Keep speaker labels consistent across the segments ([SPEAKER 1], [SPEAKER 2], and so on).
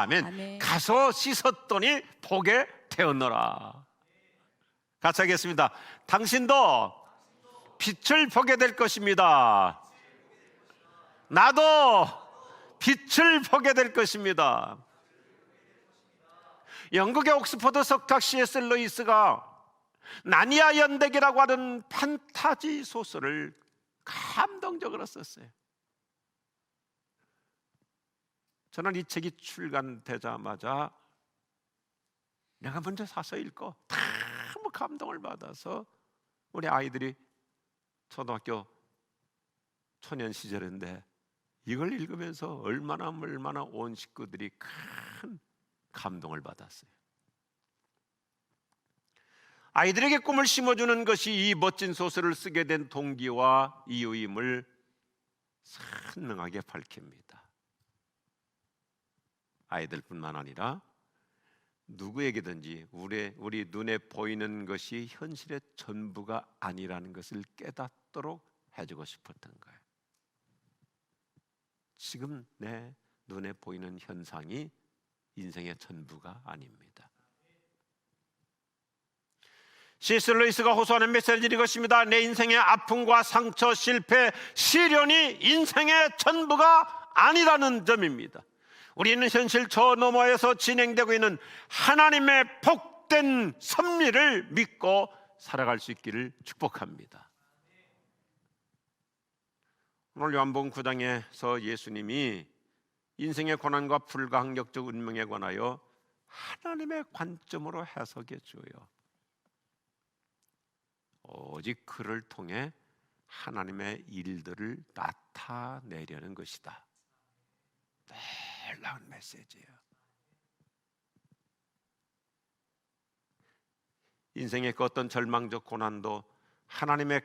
[SPEAKER 1] 아멘.
[SPEAKER 2] 아멘.
[SPEAKER 1] 가서 씻었더니 보게 되었노라. 같이 하겠습니다. 당신도 빛을 보게 될 것입니다. 나도 빛을 보게 될 것입니다. 영국의 옥스퍼드 석학 C.S. 루이스가 나니아 연대기라고 하는 판타지 소설을 감동적으로 썼어요. 저는 이 책이 출간되자마자 내가 먼저 사서 읽고 너무 감동을 받아서 우리 아이들이 초등학교 초년 시절인데 이걸 읽으면서 얼마나 온 식구들이 큰 감동을 받았어요. 아이들에게 꿈을 심어주는 것이 이 멋진 소설을 쓰게 된 동기와 이유임을 선명하게 밝힙니다. 아이들뿐만 아니라 누구에게든지 우리 눈에 보이는 것이 현실의 전부가 아니라는 것을 깨닫도록 해주고 싶었던 거예요. 지금 내 눈에 보이는 현상이 인생의 전부가 아닙니다. C.S. 루이스가 호소하는 메시지는 이것입니다. 내 인생의 아픔과 상처, 실패, 시련이 인생의 전부가 아니라는 점입니다. 우리는 현실 저 너머에서 진행되고 있는 하나님의 복된 섭리를 믿고 살아갈 수 있기를 축복합니다. 오늘 요한복음 9장에서 예수님이 인생의 고난과 불가항력적 운명에 관하여 하나님의 관점으로 해석해 줘요. 오직 그를 통해 하나님의 일들을 나타내려는 것이다. 놀라운 메시지예요. 인생의 그 어떤 절망적 고난도 하나님의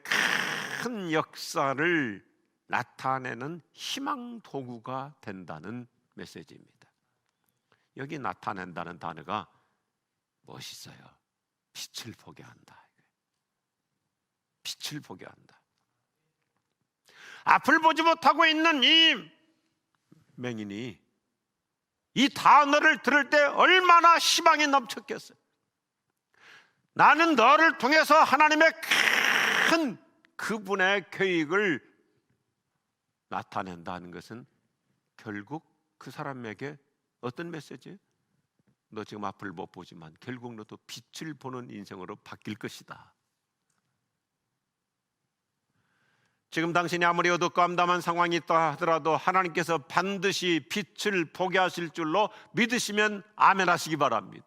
[SPEAKER 1] 큰 역사를 나타내는 희망 도구가 된다는 메시지입니다. 여기 나타낸다는 단어가 멋있어요. 빛을 보게 한다. 빛을 보게 한다. 앞을 보지 못하고 있는 이 맹인이 이 단어를 들을 때 얼마나 희망이 넘쳤겠어요. 나는 너를 통해서 하나님의 큰 그분의 계획을 나타낸다는 것은 결국 그 사람에게 어떤 메시지예요? 너 지금 앞을 못 보지만 결국 너도 빛을 보는 인생으로 바뀔 것이다. 지금 당신이 아무리 어둡고 암담한 상황이 있다 하더라도 하나님께서 반드시 빛을 보게 하실 줄로 믿으시면 아멘 하시기 바랍니다.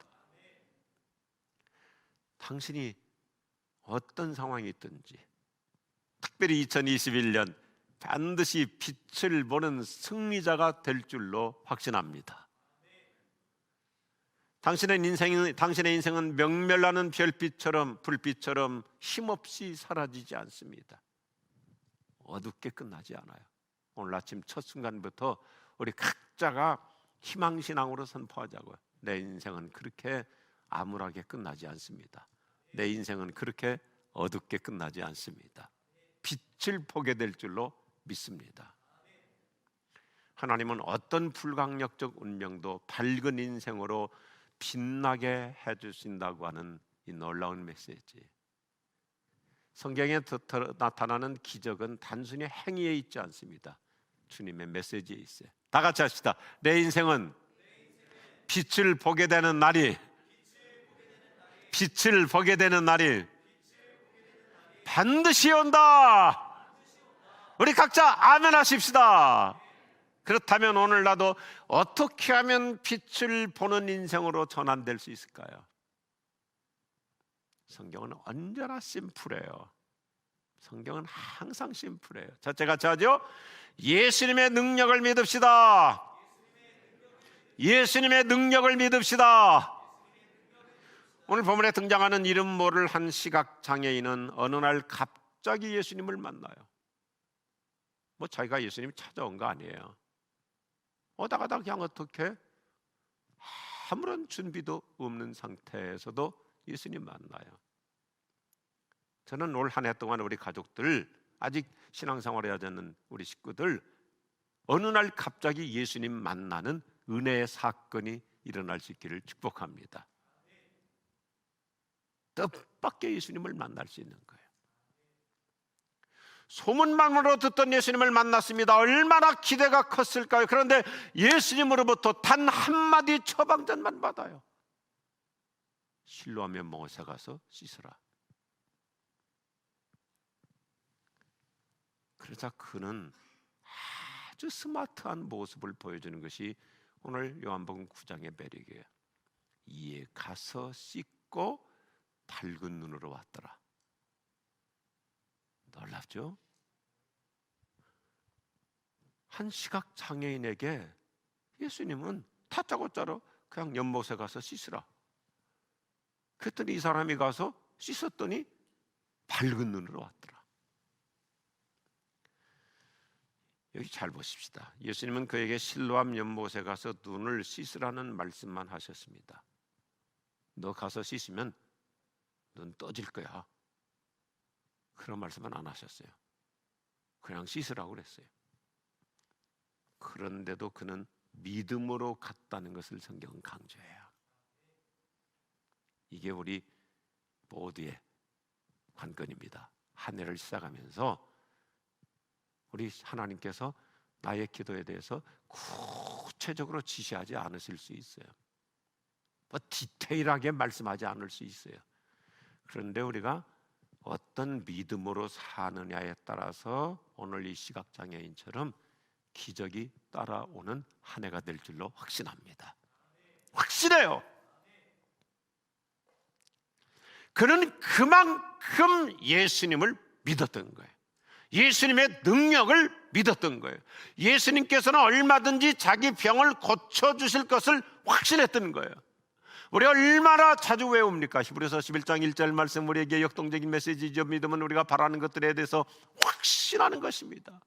[SPEAKER 1] 당신이 어떤 상황이 있든지 특별히 2021년 반드시 빛을 보는 승리자가 될 줄로 확신합니다. 당신의 인생은 명멸나는 별빛처럼 불빛처럼 힘없이 사라지지 않습니다. 어둡게 끝나지 않아요. 오늘 아침 첫 순간부터 우리 각자가 희망신앙으로 선포하자고요. 내 인생은 그렇게 암울하게 끝나지 않습니다. 내 인생은 그렇게 어둡게 끝나지 않습니다. 빛을 보게 될 줄로 믿습니다. 하나님은 어떤 불가항력적 운명도 밝은 인생으로 빛나게 해주신다고 하는 이 놀라운 메시지. 성경에 나타나는 기적은 단순히 행위에 있지 않습니다. 주님의 메시지에 있어요. 다 같이 합시다. 내 인생은 빛을 보게 되는 날이 반드시 온다. 우리 각자 아멘 하십시다. 그렇다면 오늘 나도 어떻게 하면 빛을 보는 인생으로 전환될 수 있을까요? 성경은 언제나 심플해요. 성경은 항상 심플해요. 첫째 같이 하죠. 예수님의 능력을 믿읍시다. 예수님의 능력을 믿읍시다. 오늘 본문에 등장하는 이름 모를 한 시각장애인은 어느 날 갑자기 예수님을 만나요. 자기가 예수님 찾아온 거 아니에요. 오다가다 그냥 어떻게 아무런 준비도 없는 상태에서도 예수님 만나요. 저는 올 한 해 동안 우리 가족들, 아직 신앙생활을 하지 않는 우리 식구들 어느 날 갑자기 예수님 만나는 은혜의 사건이 일어날 수 있기를 축복합니다. 뜻밖의 예수님을 만날 수 있는 거예요. 소문만으로 듣던 예수님을 만났습니다. 얼마나 기대가 컸을까요? 그런데 예수님으로부터 단 한마디 처방전만 받아요. 실로암에 모세 가서 씻으라. 그러자 그는 아주 스마트한 모습을 보여주는 것이 오늘 요한복음 9장의 매력이에요. 이에 가서 씻고 밝은 눈으로 왔더라. 놀랍죠? 한 시각 장애인에게 예수님은 다짜고짜로 그냥 연못에 가서 씻으라. 그랬더니 이 사람이 가서 씻었더니 밝은 눈으로 왔더라. 여기 잘 보십시다. 예수님은 그에게 실로암 연못에 가서 눈을 씻으라는 말씀만 하셨습니다. 너 가서 씻으면 눈 떠질 거야. 그런 말씀은 안 하셨어요. 그냥 씻으라고 그랬어요. 그런데도 그는 믿음으로 갔다는 것을 성경은 강조해요. 이게 우리 모두의 관건입니다. 한 해를 시작하면서 우리 하나님께서 나의 기도에 대해서 구체적으로 지시하지 않으실 수 있어요. 뭐 디테일하게 말씀하지 않을 수 있어요. 그런데 우리가 어떤 믿음으로 사느냐에 따라서 오늘 이 시각장애인처럼 기적이 따라오는 한 해가 될 줄로 확신합니다. 확신해요. 그는 그만큼 예수님을 믿었던 거예요. 예수님의 능력을 믿었던 거예요. 예수님께서는 얼마든지 자기 병을 고쳐주실 것을 확신했던 거예요. 우리 얼마나 자주 외웁니까? 히브리서 11장 1절 말씀, 우리에게 역동적인 메시지죠. 믿음은 우리가 바라는 것들에 대해서 확신하는 것입니다.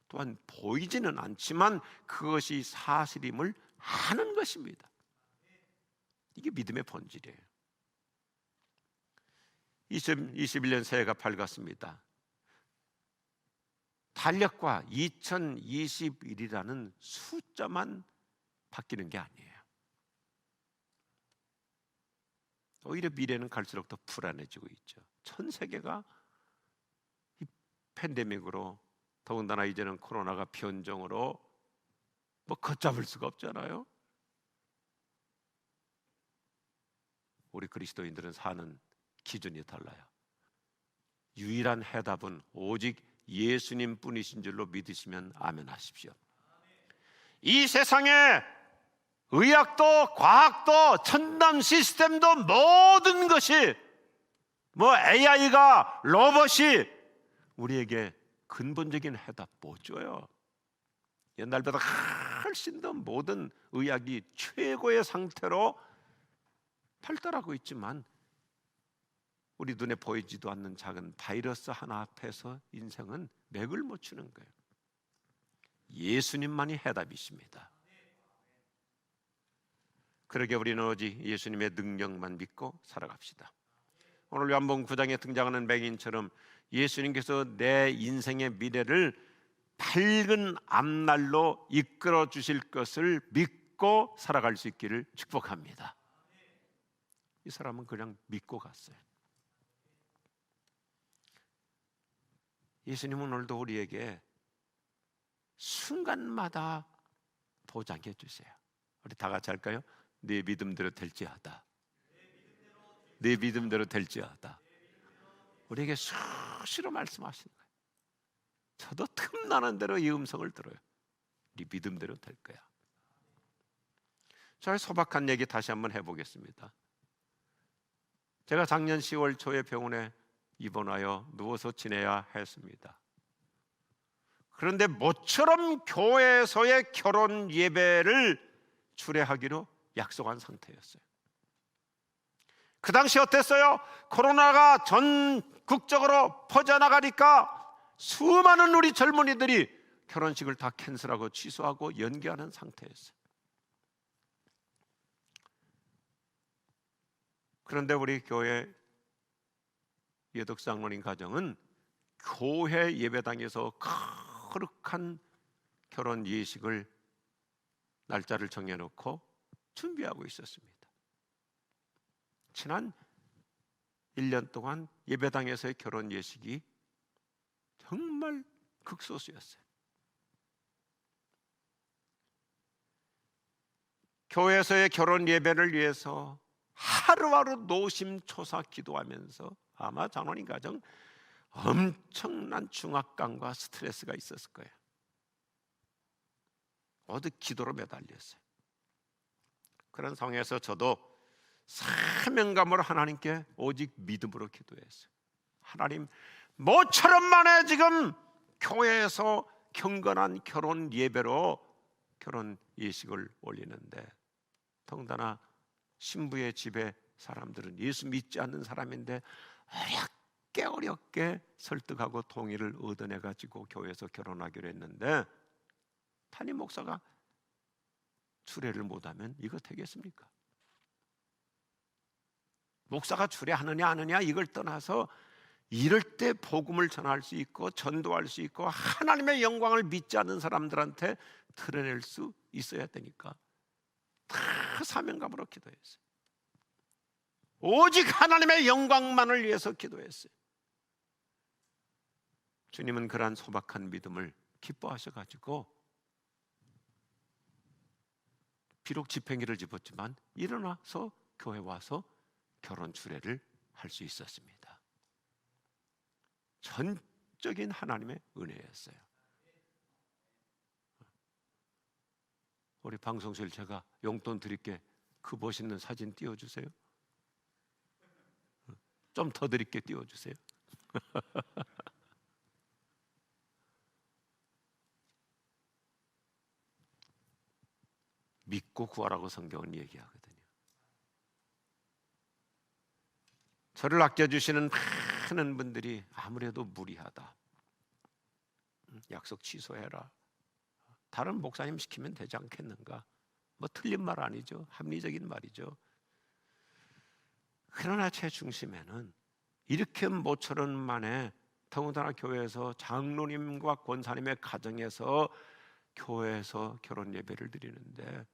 [SPEAKER 1] 또한 보이지는 않지만 그것이 사실임을 아는 것입니다. 이게 믿음의 본질이에요. 2021년 새해가 밝았습니다. 달력과 2021이라는 숫자만 바뀌는 게 아니에요. 오히려 미래는 갈수록 더 불안해지고 있죠. 전 세계가 이 팬데믹으로, 더군다나 이제는 코로나가 변종으로 뭐 걷잡을 수가 없잖아요. 우리 그리스도인들은 사는 기준이 달라요. 유일한 해답은 오직 예수님 뿐이신 줄로 믿으시면 아멘 하십시오. 이 세상에 의학도 과학도 첨단 시스템도 모든 것이 뭐 AI가 로봇이 우리에게 근본적인 해답 못 줘요. 옛날보다 훨씬 더 모든 의학이 최고의 상태로 발달하고 있지만 우리 눈에 보이지도 않는 작은 바이러스 하나 앞에서 인생은 맥을 못 추는 거예요. 예수님만이 해답이십니다. 그러게 우리는 오직 예수님의 능력만 믿고 살아갑시다. 오늘 요한복음 9장에 등장하는 맹인처럼 예수님께서 내 인생의 미래를 밝은 앞날로 이끌어 주실 것을 믿고 살아갈 수 있기를 축복합니다. 이 사람은 그냥 믿고 갔어요. 예수님은 오늘도 우리에게 순간마다 보장해 주세요. 우리 다 같이 할까요? 네 믿음대로 될지어다. 네 믿음대로 될지어다. 우리에게 수시로 말씀하시는 거예요. 저도 틈나는 대로 이 음성을 들어요. 네 믿음대로 될 거야. 저의 소박한 얘기 다시 한번 해보겠습니다. 제가 작년 10월 초에 병원에 입원하여 누워서 지내야 했습니다. 그런데 모처럼 교회에서의 결혼 예배를 주례하기로 약속한 상태였어요. 그 당시 어땠어요? 코로나가 전국적으로 퍼져나가니까 수많은 우리 젊은이들이 결혼식을 다 캔슬하고 취소하고 연기하는 상태였어요. 그런데 우리 교회 예덕장로님 가정은 교회 예배당에서 거룩한 결혼 예식을 날짜를 정해놓고 준비하고 있었습니다. 지난 1년 동안 예배당에서의 결혼 예식이 정말 극소수였어요. 교회에서의 결혼 예배를 위해서 하루하루 노심초사 기도하면서 아마 장로님 가정 엄청난 중압감과 스트레스가 있었을 거예요. 모두 기도로 매달렸어요. 그런 상황에서 저도 사명감으로 하나님께 오직 믿음으로 기도했어요. 하나님, 모처럼 만에 지금 교회에서 경건한 결혼 예배로 결혼 예식을 올리는데, 더군다나 신부의 집에 사람들은 예수 믿지 않는 사람인데 어렵게 설득하고 동의를 얻어내가지고 교회에서 결혼하기로 했는데, 담임 목사가 주례를 못하면 이거 되겠습니까? 목사가 주례하느냐 안 하느냐 이걸 떠나서 이럴 때 복음을 전할 수 있고 전도할 수 있고 하나님의 영광을 믿지 않는 사람들한테 드러낼 수 있어야 되니까 다 사명감으로 기도했어요. 오직 하나님의 영광만을 위해서 기도했어요. 주님은 그러한 소박한 믿음을 기뻐하셔가지고 비록 지팽이를 집었지만 일어나서 교회 와서 결혼 주례를 할 수 있었습니다. 전적인 하나님의 은혜였어요. 우리 방송실 제가 용돈 드릴게, 그 멋있는 사진 띄워주세요. 좀 더 드릴게, 띄워주세요. 믿고 구하라고 성경은 얘기하거든요. 저를 아껴주시는 많은 분들이 아무래도 무리하다, 약속 취소해라, 다른 목사님 시키면 되지 않겠는가, 뭐 틀린 말 아니죠. 합리적인 말이죠. 그러나 제 중심에는 이렇게 모처럼 만에 더군다나 교회에서 장로님과 권사님의 가정에서 교회에서 결혼 예배를 드리는데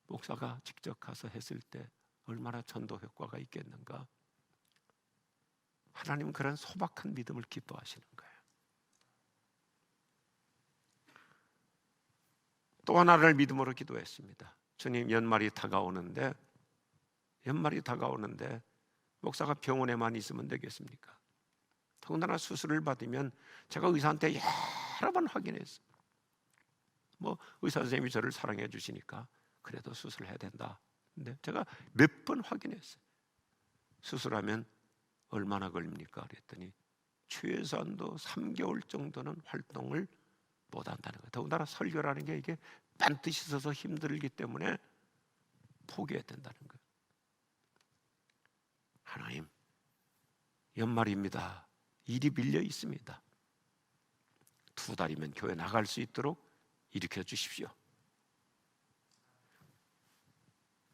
[SPEAKER 1] 목사가 직접 가서 했을 때 얼마나 전도 효과가 있겠는가. 하나님은 그런 소박한 믿음을 기뻐하시는 거예요. 또 하나를 믿음으로 기도했습니다. 주님, 연말이 다가오는데 목사가 병원에만 있으면 되겠습니까? 더군다나 수술을 받으면 제가 의사한테 여러 번 확인했어요. 뭐 의사 선생님이 저를 사랑해 주시니까 그래도 수술해야 된다. 근데 제가 몇 번 확인했어요. 수술하면 얼마나 걸립니까? 그랬더니 최소한도 3개월 정도는 활동을 못 한다는 거예요. 더군다나 설교라는 게 이게 반드시 서서 힘들기 때문에 포기해야 된다는 거예요. 하나님, 연말입니다. 일이 밀려 있습니다. 2달이면 교회 나갈 수 있도록 일으켜 주십시오.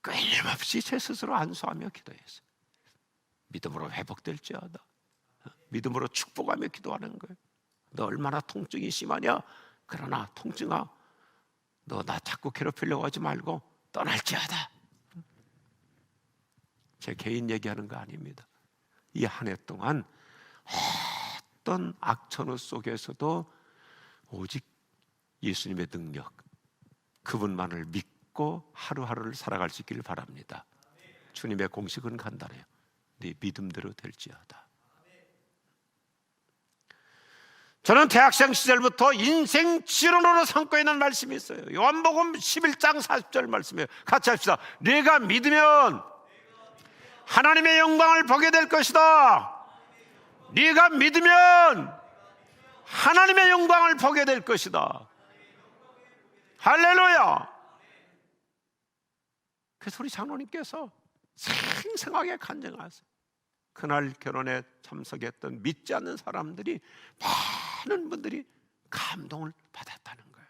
[SPEAKER 1] 끊임없이 제 스스로 안수하며 기도했어요. 믿음으로 회복될지어다. 믿음으로 축복하며 기도하는 거예요. 너 얼마나 통증이 심하냐? 그러나 통증아, 너 나 자꾸 괴롭히려고 하지 말고 떠날지어다. 제 개인 얘기하는 거 아닙니다. 이 한 해 동안 어떤 악천후 속에서도 오직 예수님의 능력, 그분만을 믿고 하루하루를 살아갈 수 있기를 바랍니다. 주님의 공식은 간단해요. 네 믿음대로 될지어다. 저는 대학생 시절부터 인생 지론으로 삼고 있는 말씀이 있어요. 요한복음 11장 40절 말씀이에요. 같이 합시다. 네가 믿으면 하나님의 영광을 보게 될 것이다. 네가 믿으면 하나님의 영광을 보게 될 것이다. 할렐루야. 그래서 우리 장로님께서 생생하게 간증하세요. 그날 결혼에 참석했던 믿지 않는 사람들이, 많은 분들이 감동을 받았다는 거예요.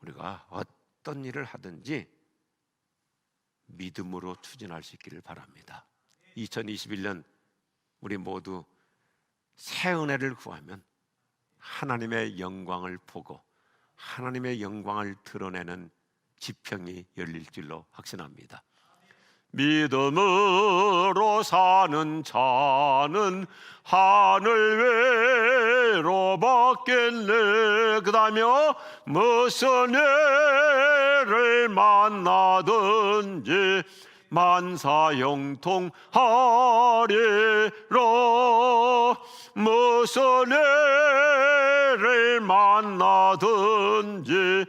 [SPEAKER 1] 우리가 어떤 일을 하든지 믿음으로 추진할 수 있기를 바랍니다. 2021년 우리 모두 새 은혜를 구하면 하나님의 영광을 보고 하나님의 영광을 드러내는 지평이 열릴 줄로 확신합니다. 믿음으로 사는 자는 하늘 외로 받겠네. 그 다음에 무슨 애를 만나든지 만사형통하리라. 무슨 애를 만나든지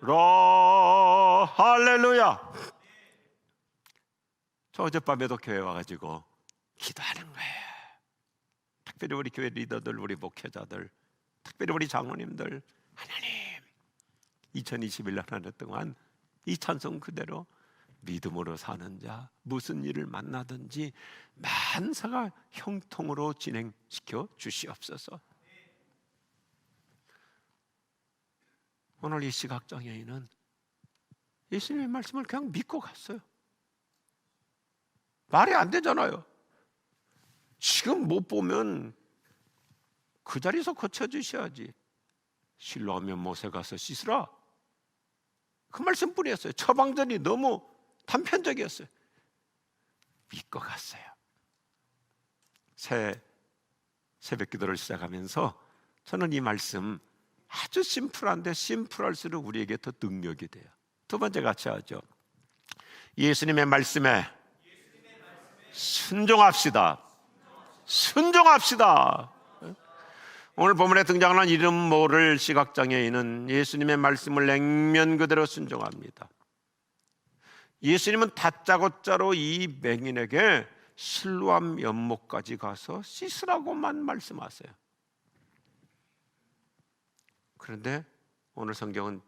[SPEAKER 1] 만사형통하리라. 할렐루야. 저 어젯밤에도 교회 와가지고 기도하는 거예요. 특별히 우리 교회 리더들, 우리 목회자들, 특별히 우리 장로님들, 하나님 2021년 한 해 동안 이 찬송 그대로 믿음으로 사는 자, 무슨 일을 만나든지 만사가 형통으로 진행시켜 주시옵소서. 오늘 이 시각장애인은 예수님의 말씀을 그냥 믿고 갔어요. 말이 안 되잖아요. 지금 못 보면 그 자리에서 고쳐주셔야지. 실로하면 못에 가서 씻으라. 그 말씀뿐이었어요. 처방전이 너무 단편적이었어요. 믿고 갔어요. 새벽 기도를 시작하면서 저는 이 말씀 아주 심플한데 심플할수록 우리에게 더 능력이 돼요. 두 번째 같이 하죠. 예수님의 말씀에 순종합시다. 순종합시다. 오늘 본문에 등장하는 이름 모를 시각장애인은 예수님의 말씀을 냉면 그대로 순종합니다. 예수님은 다짜고짜로 이 맹인에게 실로암 연못까지 가서 씻으라고만 말씀하세요. 그런데 오늘 성경은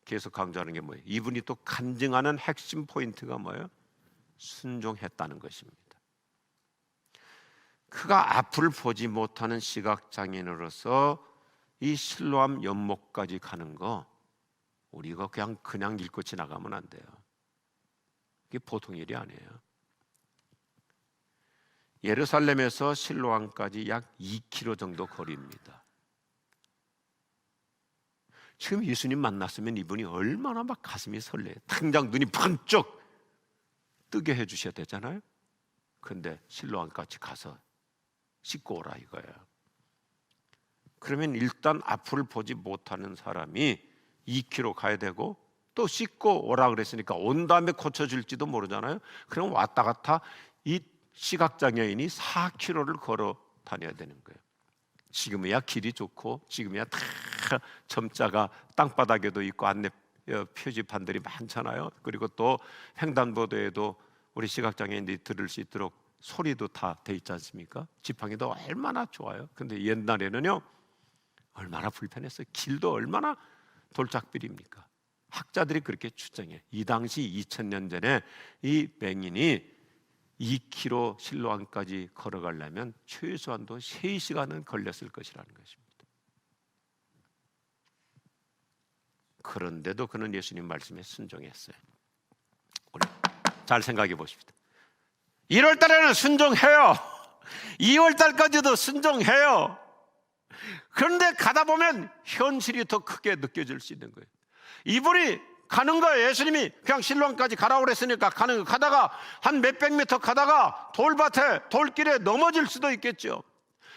[SPEAKER 1] 계속 강조하는 게 뭐예요? 이분이 또 간증하는 핵심 포인트가 뭐예요? 순종했다는 것입니다. 그가 앞을 보지 못하는 시각장애인으로서 이 실로암 연못까지 가는 거 우리가 그냥 읽고 지나가면 안 돼요. 이게 보통 일이 아니에요. 예루살렘에서 실로암까지 약 2km 정도 거리입니다. 지금 예수님 만났으면 이분이 얼마나 막 가슴이 설레요. 당장 눈이 번쩍 뜨게 해주셔야 되잖아요. 근데 실로암까지 가서 씻고 오라 이거예요. 그러면 일단 앞을 보지 못하는 사람이 2km 가야 되고 또 씻고 오라 그랬으니까 온 다음에 고쳐질지도 모르잖아요. 그럼 왔다 갔다 이 시각장애인이 4km를 걸어 다녀야 되는 거예요. 지금이야 길이 좋고 지금이야 다 점자가 땅바닥에도 있고 안내 표지판들이 많잖아요. 그리고 또 횡단보도에도 우리 시각장애인들이 들을 수 있도록 소리도 다 돼 있지 않습니까? 지팡이도 얼마나 좋아요. 근데 옛날에는요 얼마나 불편했어요. 길도 얼마나 돌짝비리입니까? 학자들이 그렇게 추정해요. 이 당시 2000년 전에 이 맹인이 2km 실로암까지 걸어가려면 최소한도 3시간은 걸렸을 것이라는 것입니다. 그런데도 그는 예수님 말씀에 순종했어요. 잘 생각해 보십시다. 1월 달에는 순종해요. 2월 달까지도 순종해요. 그런데 가다 보면 현실이 더 크게 느껴질 수 있는 거예요. 이분이 가는 거예요. 예수님이 그냥 실로암까지 가라고 그랬으니까 가는 거. 가다가 한 몇백 미터 가다가 돌밭에 돌길에 넘어질 수도 있겠죠.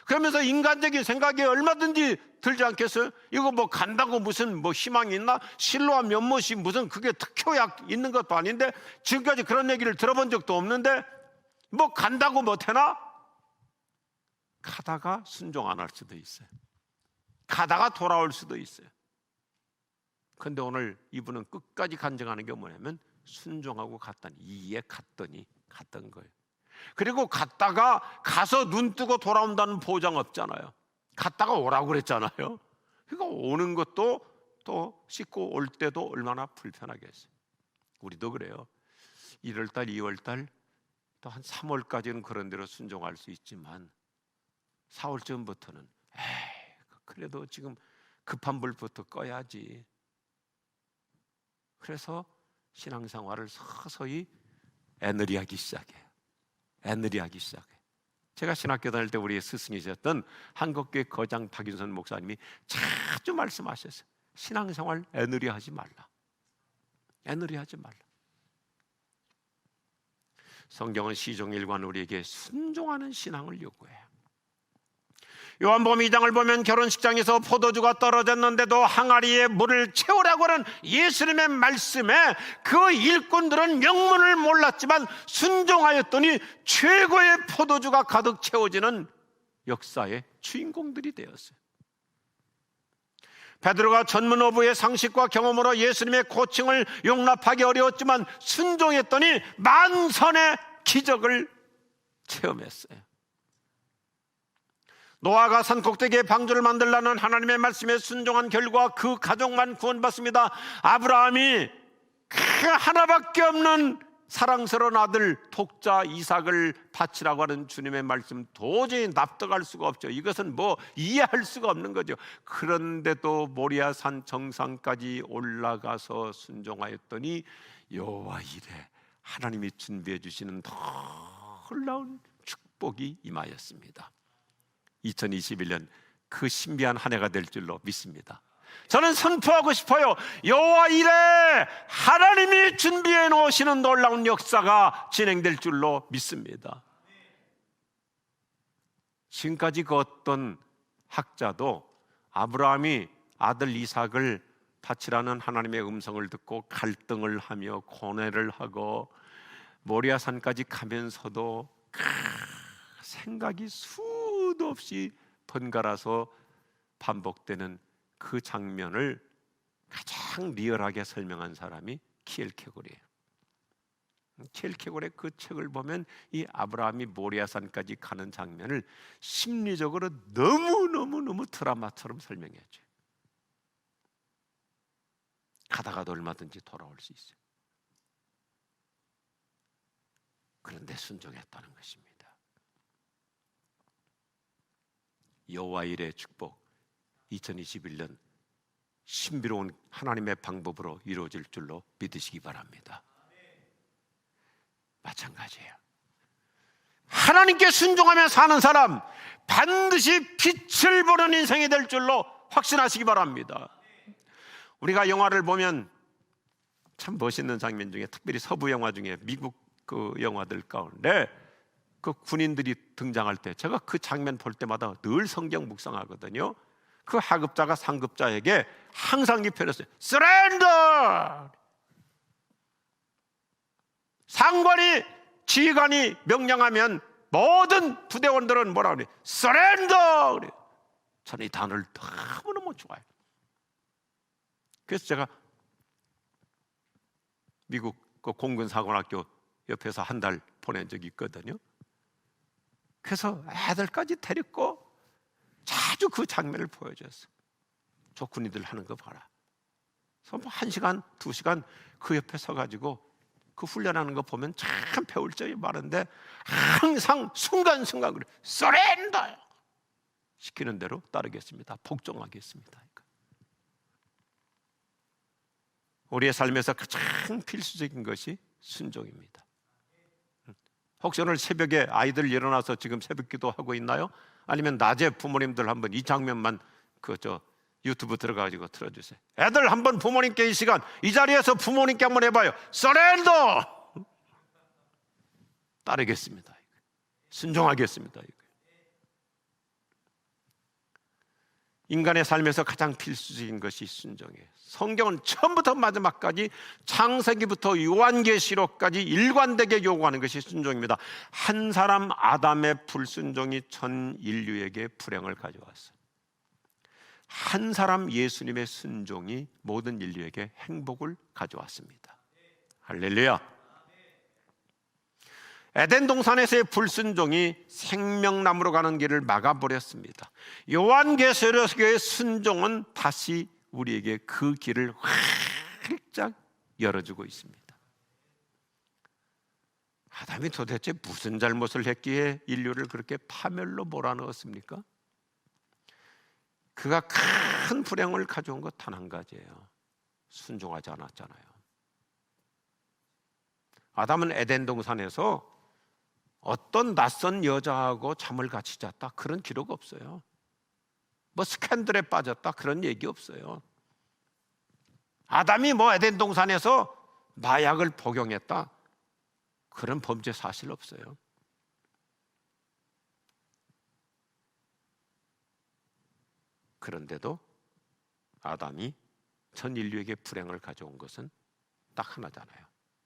[SPEAKER 1] 그러면서 인간적인 생각이 얼마든지 들지 않겠어요? 이거 뭐 간다고 무슨 뭐 희망이 있나? 실로암 연못이 무슨 그게 특효약 있는 것도 아닌데 지금까지 그런 얘기를 들어본 적도 없는데 뭐 간다고 뭐 되나? 가다가 순종 안 할 수도 있어요. 가다가 돌아올 수도 있어요. 그런데 오늘 이분은 끝까지 간증하는 게 뭐냐면 순종하고 갔더니 이에 갔던 거예요. 그리고 갔다가 가서 눈 뜨고 돌아온다는 보장 없잖아요. 갔다가 오라고 그랬잖아요. 그러니까 오는 것도 또 씻고 올 때도 얼마나 불편하겠어요. 우리도 그래요. 1월달, 2월달 또 한 3월까지는 그런 대로 순종할 수 있지만 4월쯤부터는 그래도 지금 급한 불부터 꺼야지. 그래서 신앙생활을 서서히 애느리하기 시작해요. 애느리하기 시작해요. 제가 신학교 다닐 때 우리 스승이셨던 한국교회 거장 박윤선 목사님이 자주 말씀하셨어요. 신앙생활 애누리 하지 말라. 애누리 하지 말라. 성경은 시종일관 우리에게 순종하는 신앙을 요구해요. 요한복음 2장을 보면 결혼식장에서 포도주가 떨어졌는데도 항아리에 물을 채우라고 하는 예수님의 말씀에 그 일꾼들은 명문을 몰랐지만 순종하였더니 최고의 포도주가 가득 채워지는 역사의 주인공들이 되었어요. 베드로가 전문 어부의 상식과 경험으로 예수님의 고칭을 용납하기 어려웠지만 순종했더니 만선의 기적을 체험했어요. 노아가 산 꼭대기에 방주를 만들라는 하나님의 말씀에 순종한 결과 그 가족만 구원받습니다. 아브라함이 그 하나밖에 없는 사랑스러운 아들 독자 이삭을 바치라고 하는 주님의 말씀 도저히 납득할 수가 없죠. 이것은 뭐 이해할 수가 없는 거죠. 그런데도 모리아산 정상까지 올라가서 순종하였더니 여호와 이레 하나님이 준비해 주시는 놀라운 축복이 임하였습니다. 2021년 그 신비한 한 해가 될 줄로 믿습니다. 저는 선포하고 싶어요. 여호와 이레 하나님이 준비해 놓으시는 놀라운 역사가 진행될 줄로 믿습니다. 지금까지 그 어떤 학자도 아브라함이 아들 이삭을 바치라는 하나님의 음성을 듣고 갈등을 하며 고뇌를 하고 모리아산까지 가면서도 생각이 수도 없이 번갈아서 반복되는 그 장면을 가장 리얼하게 설명한 사람이 키엘케고르예요. 키엘케고르의 그 책을 보면 이 아브라함이 모리아산까지 가는 장면을 심리적으로 너무 드라마처럼 설명해줘요. 가다가도 얼마든지 돌아올 수 있어요. 그런데 순종했다는 것입니다. 여호와 일의 축복 2021년 신비로운 하나님의 방법으로 이루어질 줄로 믿으시기 바랍니다. 마찬가지예요. 하나님께 순종하며 사는 사람 반드시 빛을 보는 인생이 될 줄로 확신하시기 바랍니다. 우리가 영화를 보면 참 멋있는 장면 중에 특별히 서부 영화 중에 미국 그 영화들 가운데 그 군인들이 등장할 때 제가 그 장면 볼 때마다 늘 성경 묵상하거든요. 그 하급자가 상급자에게 항상 이 표현했어요. Surrender! 상관이 지휘관이 명령하면 모든 부대원들은 뭐라 그래요? Surrender! 저는 이 단어를 너무너무 좋아해요. 그래서 제가 미국 그 공군사관학교 옆에서 한 달 보낸 적이 있거든요. 그래서 애들까지 데리고 자주 그 장면을 보여줬어. 저 군인들 하는 거 봐라. 그래서 뭐 1시간, 2시간 그 옆에 서가지고 그 훈련하는 거 보면 참 배울 점이 많은데 항상 순간순간 그래. 서렌더! 시키는 대로 따르겠습니다. 복종하겠습니다. 우리의 삶에서 가장 필수적인 것이 순종입니다. 혹시 오늘 새벽에 아이들 일어나서 지금 새벽기도 하고 있나요? 아니면 낮에 부모님들 한번 이 장면만 유튜브 들어가지고 틀어주세요. 애들 한번 부모님께 이 시간 이 자리에서 부모님께 한번 해봐요. 서렌더! 따르겠습니다. 순종하겠습니다. 인간의 삶에서 가장 필수적인 것이 순종이에요. 성경은 처음부터 마지막까지 창세기부터 요한계시록까지 일관되게 요구하는 것이 순종입니다. 한 사람 아담의 불순종이 전 인류에게 불행을 가져왔어요. 한 사람 예수님의 순종이 모든 인류에게 행복을 가져왔습니다. 할렐루야. 에덴 동산에서의 불순종이 생명나무로 가는 길을 막아버렸습니다. 요한계시록의 순종은 다시 우리에게 그 길을 활짝 열어주고 있습니다. 아담이 도대체 무슨 잘못을 했기에 인류를 그렇게 파멸로 몰아넣었습니까? 그가 큰 불행을 가져온 것 단 한 가지예요. 순종하지 않았잖아요. 아담은 에덴 동산에서 어떤 낯선 여자하고 잠을 같이 잤다, 그런 기록 없어요. 뭐 스캔들에 빠졌다, 그런 얘기 없어요. 아담이 뭐 에덴 동산에서 마약을 복용했다, 그런 범죄 사실 없어요. 그런데도 아담이 전 인류에게 불행을 가져온 것은 딱 하나잖아요.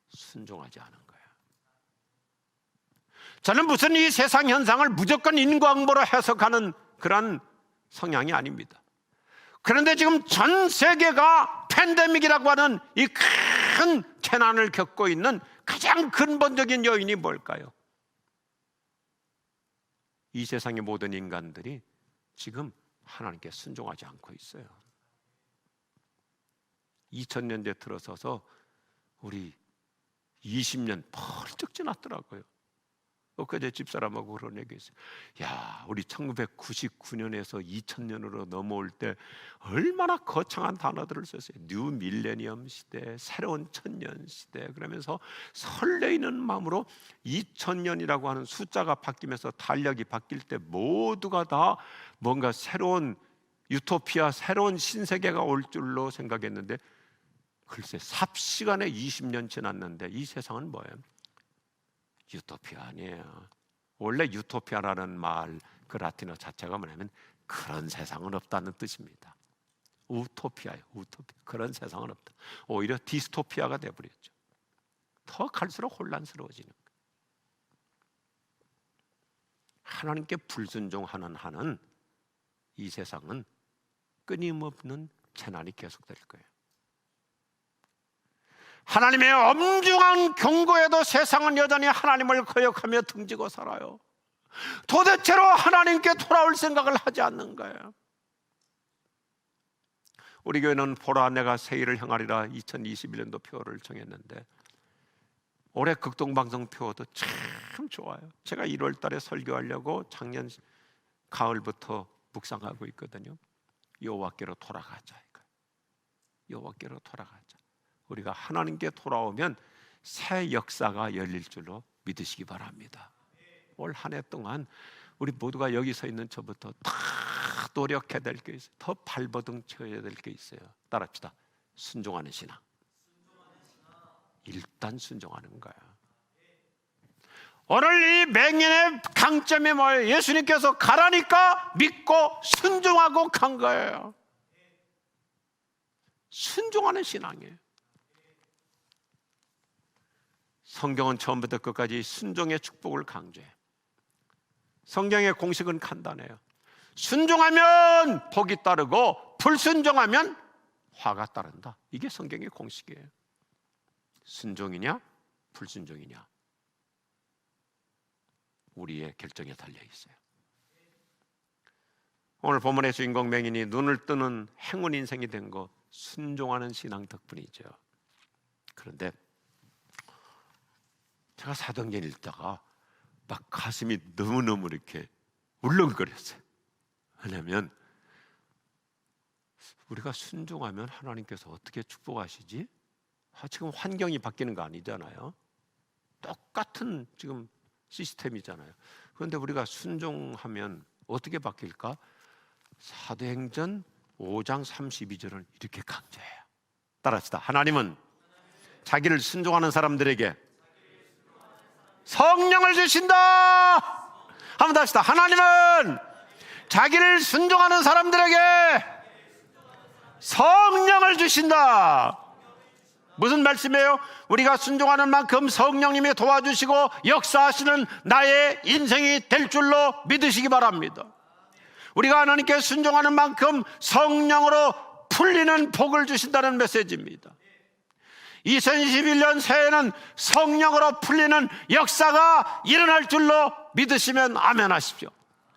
[SPEAKER 1] 순종하지 않은 거예요. 저는 무슨 이 세상 현상을 무조건 인과응보로 해석하는 그런 성향이 아닙니다. 그런데 지금 전 세계가 팬데믹이라고 하는 이 큰 재난을 겪고 있는 가장 근본적인 요인이 뭘까요? 이 세상의 모든 인간들이 지금 하나님께 순종하지 않고 있어요. 2000년대 들어서서 우리 20년 펄쩍 지났더라고요. 엊그제 집사람하고 그런 얘기 했어요. 야, 우리 1999년에서 2000년으로 넘어올 때 얼마나 거창한 단어들을 썼어요. 뉴 밀레니엄 시대, 새로운 천년 시대, 그러면서 설레이는 마음으로 2000년이라고 하는 숫자가 바뀌면서 달력이 바뀔 때 모두가 다 뭔가 새로운 유토피아, 새로운 신세계가 올 줄로 생각했는데, 글쎄 삽시간에 20년 지났는데 이 세상은 뭐예요? 유토피아 아니에요. 원래 유토피아라는 말, 그 라틴어 자체가 뭐냐면 그런 세상은 없다는 뜻입니다. 우토피아예요. 우토피아. 그런 세상은 없다. 오히려 디스토피아가 돼버렸죠. 더 갈수록 혼란스러워지는 거예요. 하나님께 불순종하는 한은 이 세상은 끊임없는 재난이 계속될 거예요. 하나님의 엄중한 경고에도 세상은 여전히 하나님을 거역하며 등지고 살아요. 도대체로 하나님께 돌아올 생각을 하지 않는 거예요. 우리 교회는 보라 내가 새 일을 행하리라 2021년도 표어를 정했는데, 올해 극동방송 표어도 참 좋아요. 제가 1월 달에 설교하려고 작년 가을부터 묵상하고 있거든요. 여호와께로 돌아가자. 여호와께로 돌아가자. 우리가 하나님께 돌아오면 새 역사가 열릴 줄로 믿으시기 바랍니다. 올 한 해 동안 우리 모두가 여기 서 있는 저부터 다 노력해야 될 게 있어요. 더 발버둥 쳐야 될 게 있어요. 따라합시다. 순종하는 신앙. 일단 순종하는 거야. 오늘 이 맹인의 강점이 뭐예요? 예수님께서 가라니까 믿고 순종하고 간 거예요. 순종하는 신앙이에요. 성경은 처음부터 끝까지 순종의 축복을 강조해요. 성경의 공식은 간단해요. 순종하면 복이 따르고 불순종하면 화가 따른다. 이게 성경의 공식이에요. 순종이냐 불순종이냐, 우리의 결정에 달려 있어요. 오늘 본문의 주인공 맹인이 눈을 뜨는 행운 인생이 된 거 순종하는 신앙 덕분이죠. 그런데 제가 사도행전 읽다가 막 가슴이 너무너무 이렇게 울렁거렸어요. 왜냐하면 우리가 순종하면 하나님께서 어떻게 축복하시지? 지금 환경이 바뀌는 거 아니잖아요. 똑같은 지금 시스템이잖아요. 그런데 우리가 순종하면 어떻게 바뀔까? 사도행전 5장 32절은 이렇게 강조해요. 따라합시다. 하나님은 자기를 순종하는 사람들에게 성령을 주신다. 한번 더 합시다. 하나님은 자기를 순종하는 사람들에게 성령을 주신다. 무슨 말씀이에요? 우리가 순종하는 만큼 성령님이 도와주시고 역사하시는 나의 인생이 될 줄로 믿으시기 바랍니다. 우리가 하나님께 순종하는 만큼 성령으로 풀리는 복을 주신다는 메시지입니다. 2021년 새해에는 성령으로 풀리는 역사가 일어날 줄로 믿으시면 아멘 하십시오.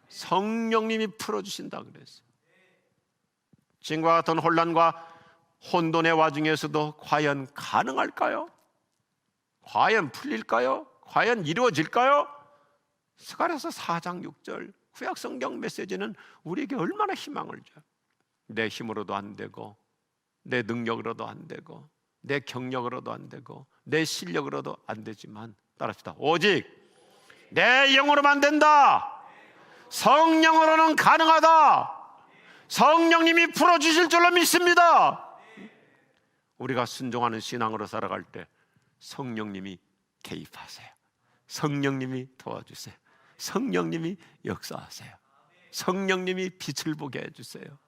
[SPEAKER 1] 성령님이 풀어주신다 그랬어요. 지금과 같은 혼란과 혼돈의 와중에서도 과연 가능할까요? 과연 풀릴까요? 과연 이루어질까요? 스가랴서 4장 6절 구약성경 메시지는 우리에게 얼마나 희망을 줘요. 내 힘으로도 안 되고, 내 능력으로도 안 되고, 내 경력으로도 안 되고, 내 실력으로도 안 되지만, 따라합시다. 오직 내 영으로만 된다. 성령으로는 가능하다. 성령님이 풀어주실 줄로 믿습니다. 우리가 순종하는 신앙으로 살아갈 때 성령님이 개입하세요. 성령님이 도와주세요. 성령님이 역사하세요. 성령님이 빛을 보게 해주세요.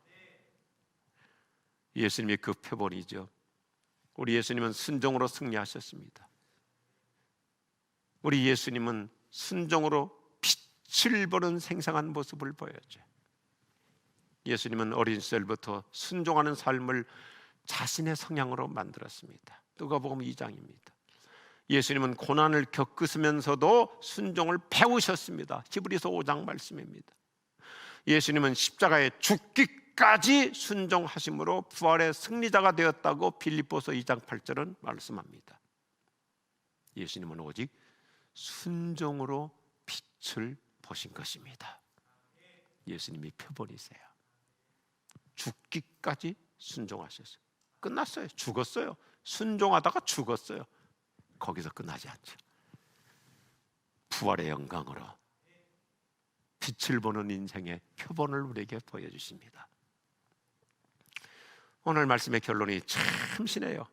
[SPEAKER 1] 예수님이 그 표본이죠. 우리 예수님은 순종으로 승리하셨습니다. 우리 예수님은 순종으로 빛을 보는 생생한 모습을 보여줘요. 예수님은 어린 시절부터 순종하는 삶을 자신의 성향으로 만들었습니다. 누가복음 2장입니다. 예수님은 고난을 겪으시면서도 순종을 배우셨습니다. 히브리서 5장 말씀입니다. 예수님은 십자가에 죽기까지 순종하심으로 부활의 승리자가 되었다고 빌립보서 2장 8절은 말씀합니다. 예수님은 오직 순종으로 빛을 보신 것입니다. 예수님이 표본이세요. 죽기까지 순종하셨어요. 끝났어요. 죽었어요. 순종하다가 죽었어요. 거기서 끝나지 않죠. 부활의 영광으로 빛을 보는 인생의 표본을 우리에게 보여주십니다. 오늘 말씀의 결론이 참 심해요.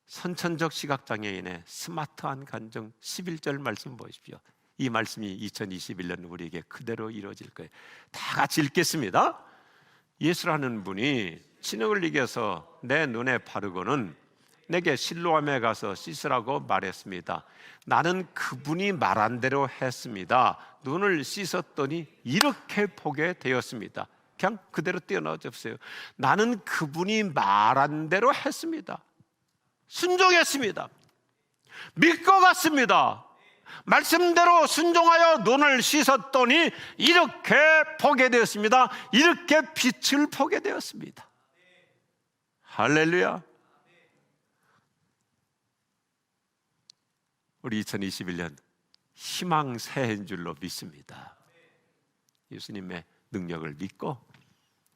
[SPEAKER 1] 선천적 시각장애인의 스마트한 간증 11절 말씀 보십시오. 이 말씀이 2021년 우리에게 그대로 이루어질 거예요. 다 같이 읽겠습니다. 예수라는 분이 진흙을 이겨서 내 눈에 바르고는 내게 실로암에 가서 씻으라고 말했습니다. 나는 그분이 말한 대로 했습니다. 눈을 씻었더니 이렇게 보게 되었습니다. 그냥 그대로 떼어넣어 주세요. 나는 그분이 말한 대로 했습니다. 순종했습니다. 믿고 갔습니다. 말씀대로 순종하여 눈을 씻었더니 이렇게 보게 되었습니다. 이렇게 빛을 보게 되었습니다. 할렐루야. 우리 2021년 희망 새해인 줄로 믿습니다. 예수님의 능력을 믿고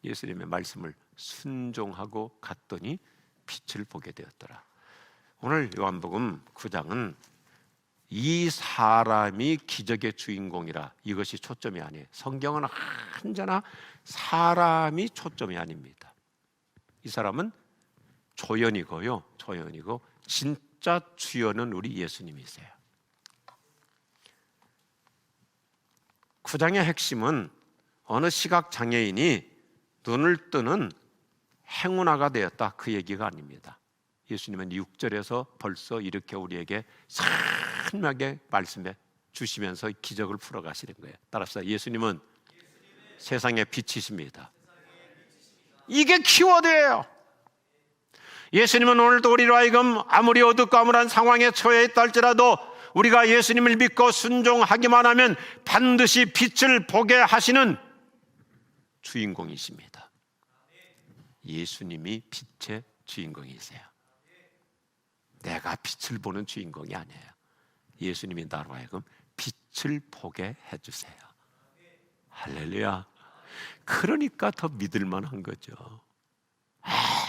[SPEAKER 1] 예수님의 말씀을 순종하고 갔더니 빛을 보게 되었더라. 오늘 요한복음 9장은 이 사람이 기적의 주인공이라 이것이 초점이 아니에요. 성경은 언제나 사람이 초점이 아닙니다. 이 사람은 조연이고요. 조연이고 진짜 주연은 우리 예수님이세요. 9장의 핵심은 어느 시각장애인이 눈을 뜨는 행운아가 되었다, 그 얘기가 아닙니다. 예수님은 6절에서 벌써 이렇게 우리에게 선명하게 말씀해 주시면서 기적을 풀어가시는 거예요. 따라서 예수님은 세상의 빛이십니다. 이게 키워드예요. 예수님은 오늘도 우리로 하여금 아무리 어둡고 암울한 상황에 처해 있다 할지라도 우리가 예수님을 믿고 순종하기만 하면 반드시 빛을 보게 하시는 주인공이십니다. 예수님이 빛의 주인공이세요. 내가 빛을 보는 주인공이 아니에요. 예수님이 나로 하여금 빛을 보게 해주세요. 할렐루야. 그러니까 더 믿을만한 거죠.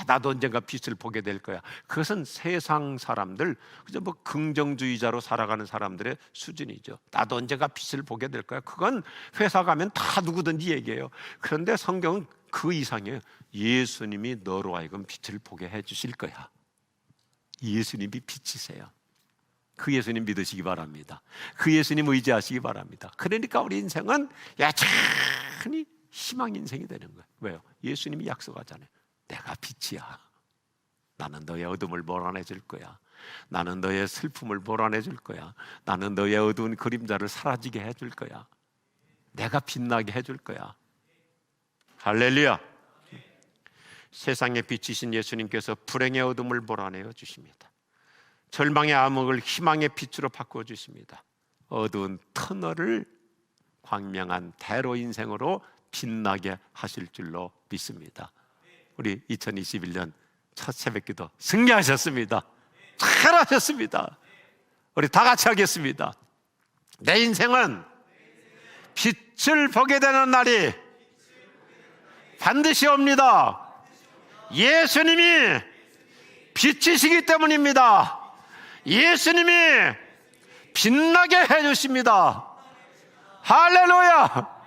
[SPEAKER 1] 나도 언젠가 빛을 보게 될 거야. 그것은 세상 사람들, 그저 뭐 긍정주의자로 살아가는 사람들의 수준이죠. 나도 언젠가 빛을 보게 될 거야. 그건 회사 가면 다 누구든지 얘기해요. 그런데 성경은 그 이상이에요. 예수님이 너로 하여금 빛을 보게 해주실 거야. 예수님이 빛이세요. 그 예수님 믿으시기 바랍니다. 그 예수님 의지하시기 바랍니다. 그러니까 우리 인생은 야찬히 희망 인생이 되는 거예요. 왜요? 예수님이 약속하잖아요. 내가 빛이야. 나는 너의 어둠을 몰아내줄 거야. 나는 너의 슬픔을 몰아내줄 거야. 나는 너의 어두운 그림자를 사라지게 해줄 거야. 내가 빛나게 해줄 거야. 할렐루야. 세상의 빛이신 예수님께서 불행의 어둠을 몰아내어 주십니다. 절망의 암흑을 희망의 빛으로 바꾸어 주십니다. 어두운 터널을 광명한 대로 인생으로 빛나게 하실 줄로 믿습니다. 우리 2021년 첫 새벽기도 승리하셨습니다. 잘하셨습니다. 우리 다 같이 하겠습니다. 내 인생은 빛을 보게 되는 날이 반드시 옵니다. 예수님이 빛이시기 때문입니다. 예수님이 빛나게 해주십니다. 할렐루야.